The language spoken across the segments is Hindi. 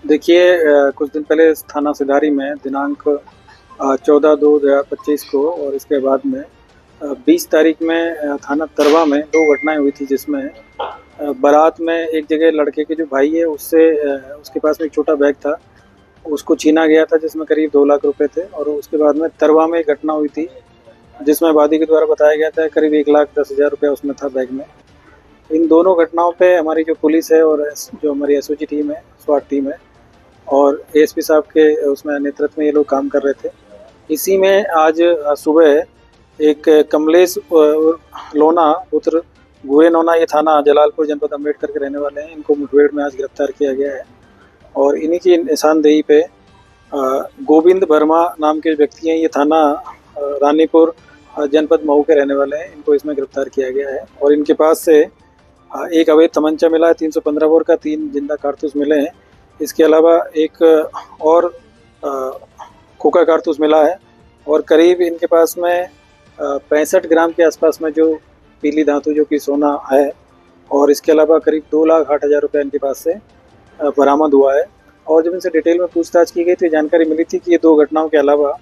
देखिए, कुछ दिन पहले थाना सिधारी में दिनांक 14/2/2025 को और इसके बाद में 20 तारीख में थाना तरवा में दो घटनाएं हुई थी, जिसमें बारात में एक जगह लड़के के जो भाई है उससे उसके पास में एक छोटा बैग था, उसको छीना गया था जिसमें करीब 2 लाख रुपए थे। और उसके बाद में तरवा में एक घटना हुई थी जिसमें वादी के द्वारा बताया गया था करीब 1,10,000 रुपया उसमें था बैग में। इन दोनों घटनाओं पे हमारी जो पुलिस है और जो हमारी एसओजी टीम है, स्वाट टीम है, और एएसपी साहब के उसमें नेतृत्व में ये लोग काम कर रहे थे। इसी में आज सुबह एक कमलेश लोना पुत्र गुरे नोना, ये थाना जलालपुर जनपद अम्बेडकर के रहने वाले हैं। इनको मुठभेड़ में आज गिरफ्तार किया गया है और इन्हीं की निशानदेही पे गोविंद वर्मा नाम के व्यक्ति हैं, ये थाना रानीपुर जनपद मऊ के रहने वाले हैं। इनको इसमें गिरफ्तार किया गया है और इनके पास से एक अवैध तमंचा मिला है 315 बोर का, 3 जिंदा कारतूस मिले हैं। इसके अलावा एक और खोखा कारतूस मिला है और करीब इनके पास में 65 ग्राम के आसपास में जो पीली धातु जो कि सोना है, और इसके अलावा करीब 2,08,000 रुपये इनके पास से बरामद हुआ है। और जब इनसे डिटेल में पूछताछ की गई तो जानकारी मिली थी कि ये दो घटनाओं के अलावा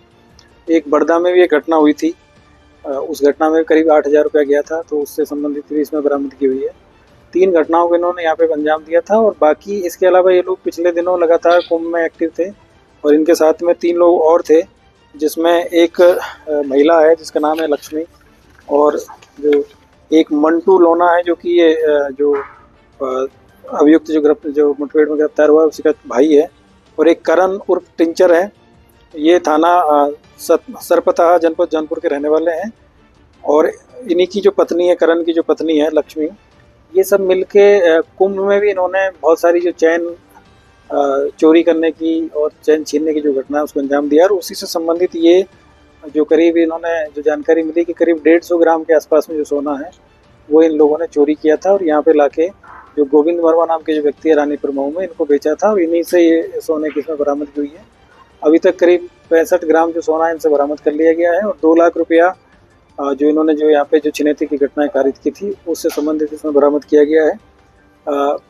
एक बड़दा में भी एक घटना हुई थी। उस घटना में करीब 8,000 रुपया गया था, तो उससे संबंधित भी इसमें बरामदगी हुई है। 3 घटनाओं को इन्होंने यहाँ पे अंजाम दिया था। और बाकी इसके अलावा ये लोग पिछले दिनों लगातार कुंभ में एक्टिव थे और इनके साथ में 3 लोग और थे, जिसमें एक महिला है जिसका नाम है लक्ष्मी, और जो एक मंटू लोना है जो कि ये जो अभियुक्त जो मुठभेड़ में गिरफ्तार हुआ उसी का भाई है, और एक करण उर्फ टिंचर है, ये थाना सरपताहा जनपद जौनपुर के रहने वाले हैं। और इन्हीं की जो पत्नी है, करण की जो पत्नी है लक्ष्मी, ये सब मिलके कुंभ में भी इन्होंने बहुत सारी जो चैन चोरी करने की और चैन छीनने की जो घटना है उसको अंजाम दिया। और उसी से संबंधित ये जो करीब इन्होंने जो जानकारी मिली कि करीब 150 ग्राम के आसपास में जो सोना है वो इन लोगों ने चोरी किया था और यहाँ पे लाके जो गोविंद वर्मा नाम के जो व्यक्ति है रानीपुर मऊ में, इनको बेचा था और इन्हीं से ये सोने की इसमें बरामदगी हुई है। अभी तक करीब 65 ग्राम जो सोना इनसे बरामद कर लिया गया है और 2 लाख रुपया जो इन्होंने जो यहाँ पे जो छिनैती की घटनाएं कारित की थी उससे संबंधित इसमें बरामद किया गया है।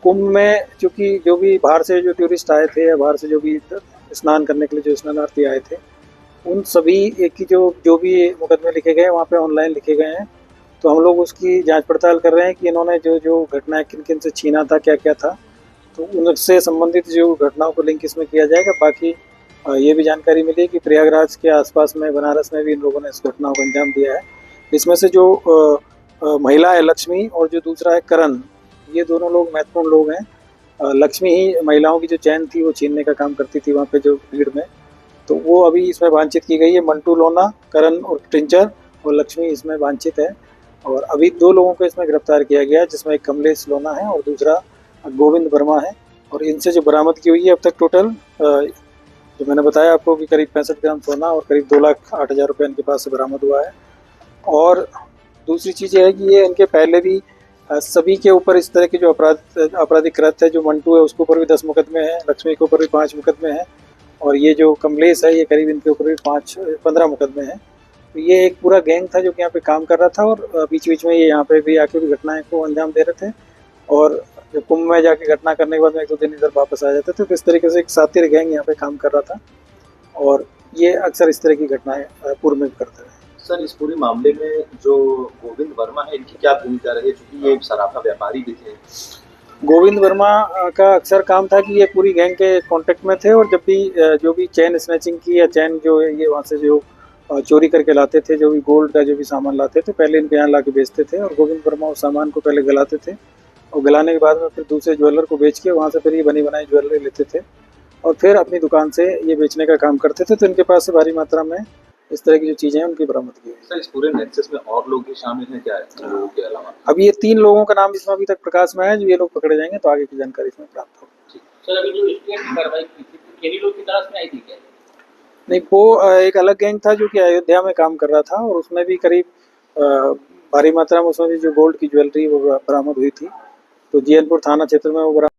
कुंभ में चूँकि जो भी बाहर से जो टूरिस्ट आए थे या बाहर से जो भी स्नान करने के लिए जो स्नानार्थी आए थे, उन सभी की जो भी मुकदमे लिखे गए वहाँ पे ऑनलाइन लिखे गए हैं। तो हम लोग उसकी जांच पड़ताल कर रहे हैं कि इन्होंने जो घटनाएं किन किन से छीना था, क्या क्या था, तो उनसे संबंधित जो घटनाओं को लिंक इसमें किया जाएगा। बाकी ये भी जानकारी मिली कि प्रयागराज के आसपास में बनारस में भी इन लोगों ने इस घटनाओं को अंजाम दिया है। इसमें से जो महिला है लक्ष्मी और जो दूसरा है करण, ये दोनों लोग महत्वपूर्ण लोग हैं। लक्ष्मी ही महिलाओं की जो चैन थी वो छीनने का काम करती थी वहाँ पे जो भीड़ में, तो वो अभी इसमें वांछित की गई है। मंटू लोना, करण और टिंचर और लक्ष्मी इसमें वांछित है। और अभी 2 लोगों को इसमें गिरफ्तार किया गया है, जिसमें एक कमलेश लोना है और दूसरा गोविंद वर्मा है। और इनसे जो बरामदगी हुई है अब तक टोटल जो मैंने बताया आपको कि करीब 65 ग्राम सोना और करीब 2,08,000 रुपये इनके पास से बरामद हुआ है। और दूसरी चीज़ ये है कि ये इनके पहले भी सभी के ऊपर इस तरह के जो आपराधिक कृत्य है, जो मंटू है उसके ऊपर भी 10 मुकदमे हैं, लक्ष्मी के ऊपर भी 5 मुकदमे हैं, और ये जो कमलेश है ये करीब इनके ऊपर भी 15 मुकदमे हैं। तो ये एक पूरा गैंग था जो कि यहाँ पे काम कर रहा था और बीच बीच में ये यहाँ पे भी आके भी घटनाएं को अंजाम दे रहे थे। और जो कुंभ में जाके घटना करने के बाद में 1-2 दिन इधर वापस आ जाते थे। तो इस तरीके से एक सातिर गैंग यहाँ पे काम कर रहा था और ये अक्सर इस तरह की घटनाएं पूर्व में करते रहे। सर, इस पूरे मामले में जो गोविंद वर्मा है इनकी क्या भूमिका रही, क्योंकि ये सराफा व्यापारी भी थे? गोविंद वर्मा का अक्सर काम था कि ये पूरी गैंग के कांटेक्ट में थे और जब भी जो भी चैन स्नैचिंग की या चैन जो ये वहाँ से जो चोरी करके लाते थे, जो भी गोल्ड का जो भी सामान लाते थे, पहले इनके यहाँ ला के बेचते थे। और गोविंद वर्मा उस सामान को पहले गलाते थे और गलाने के बाद में फिर दूसरे ज्वेलर को बेच के वहाँ से फिर ये बनी बनाई ज्वेलरी लेते थे और फिर अपनी दुकान से ये बेचने का काम करते थे। तो इनके पास से भारी मात्रा में इस तरह की जो चीज़ें हैं उनकी बरामदगी हुई। सर, इस पूरे नेक्सस में और लोग भी शामिल हैं क्या, इन लोगों के अलावा? अब ये 3 लोगों का नाम इसमें अभी तक प्रकाश में है, जो ये लोग पकड़े जाएंगे तो आगे की जानकारी इसमें प्राप्त होगी। सर, अभी जो स्टेट की कार्रवाई की थी, केरी लोग की तलाश में आई थी क्या? नहीं, वो एक अलग गैंग था जो कि अयोध्या में काम कर रहा था और उसमें भी करीब भारी मात्रा में उसमें भी जो गोल्ड की ज्वेलरी वो बरामद हुई थी। तो जीएनपुर थाना क्षेत्र में वो